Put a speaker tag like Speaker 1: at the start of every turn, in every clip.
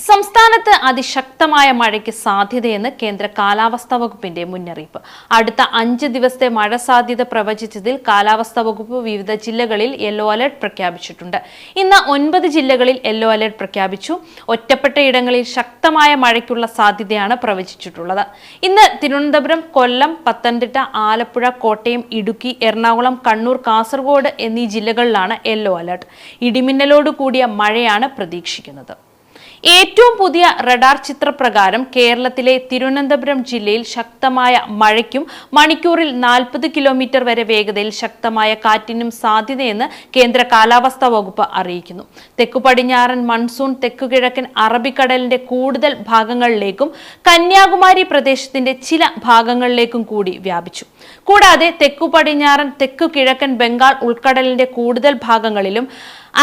Speaker 1: സംസ്ഥാനത്ത് അതിശക്തമായ മഴയ്ക്ക് സാധ്യതയെന്ന് കേന്ദ്ര കാലാവസ്ഥാ വകുപ്പിന്റെ മുന്നറിയിപ്പ്. അടുത്ത 5 ദിവസത്തെ മഴ സാധ്യത പ്രവചിച്ചതിൽ കാലാവസ്ഥാ വകുപ്പ് വിവിധ ജില്ലകളിൽ യെല്ലോ അലർട്ട് പ്രഖ്യാപിച്ചിട്ടുണ്ട്. ഇന്ന് 9 ജില്ലകളിൽ യെല്ലോ അലർട്ട് പ്രഖ്യാപിച്ചു. ഒറ്റപ്പെട്ട ഇടങ്ങളിൽ ശക്തമായ മഴയ്ക്കുള്ള സാധ്യതയാണ് പ്രവചിച്ചിട്ടുള്ളത്. ഇന്ന് തിരുവനന്തപുരം, കൊല്ലം, പത്തനംതിട്ട, ആലപ്പുഴ, കോട്ടയം, ഇടുക്കി, എറണാകുളം, കണ്ണൂർ, കാസർഗോഡ് എന്നീ ജില്ലകളിലാണ് യെല്ലോ അലർട്ട്. ഇടിമിന്നലോട് കൂടിയ മഴയാണ് പ്രതീക്ഷിക്കുന്നത്. ഏറ്റവും പുതിയ റഡാർ ചിത്രപ്രകാരം കേരളത്തിലെ തിരുവനന്തപുരം ജില്ലയിൽ ശക്തമായ മഴയ്ക്കും മണിക്കൂറിൽ 40 കിലോമീറ്റർ വരെ വേഗതയിൽ ശക്തമായ കാറ്റിനും സാധ്യതയെന്ന് കേന്ദ്ര കാലാവസ്ഥാ വകുപ്പ് അറിയിക്കുന്നു. തെക്കു പടിഞ്ഞാറൻ മൺസൂൺ തെക്കുകിഴക്കൻ അറബിക്കടലിന്റെ കൂടുതൽ ഭാഗങ്ങളിലേക്കും കന്യാകുമാരി പ്രദേശത്തിന്റെ ചില ഭാഗങ്ങളിലേക്കും കൂടി വ്യാപിച്ചു. കൂടാതെ തെക്കു പടിഞ്ഞാറൻ തെക്കു കിഴക്കൻ ബംഗാൾ ഉൾക്കടലിന്റെ കൂടുതൽ ഭാഗങ്ങളിലും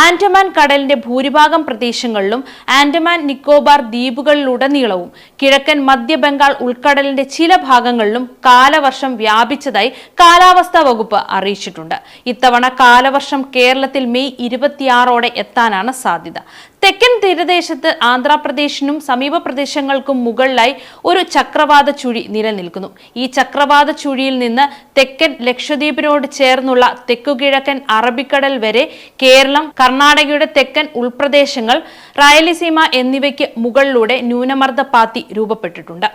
Speaker 1: ആൻഡമാൻ കടലിന്റെ ഭൂരിഭാഗം പ്രദേശങ്ങളിലും ആൻഡമാൻ നിക്കോബാർ ദ്വീപുകളിലുടനീളവും കിഴക്കൻ മധ്യ ബംഗാൾ ഉൾക്കടലിന്റെ ചില ഭാഗങ്ങളിലും കാലവർഷം വ്യാപിച്ചതായി കാലാവസ്ഥാ വകുപ്പ് അറിയിച്ചിട്ടുണ്ട്. ഇത്തവണ കാലവർഷം കേരളത്തിൽ മെയ് 26 എത്താനാണ് സാധ്യത. തെക്കൻ തീരദേശത്ത് ആന്ധ്രാപ്രദേശിനും സമീപ പ്രദേശങ്ങൾക്കും മുകളിലായി ഒരു ചക്രവാത ചുഴി നിലനിൽക്കുന്നു. ഈ ചക്രവാത ചുഴിയിൽ നിന്ന് തെക്കൻ ലക്ഷദ്വീപിനോട് ചേർന്നുള്ള തെക്കുകിഴക്കൻ അറബിക്കടൽ വരെ കേരളം, കർണാടകയുടെ തെക്കൻ ഉൾപ്രദേശങ്ങൾ, റായലസീമ എന്നിവയ്ക്ക് മുകളിലൂടെ ന്യൂനമർദ്ദ പാത്തി രൂപപ്പെട്ടിട്ടുണ്ട്.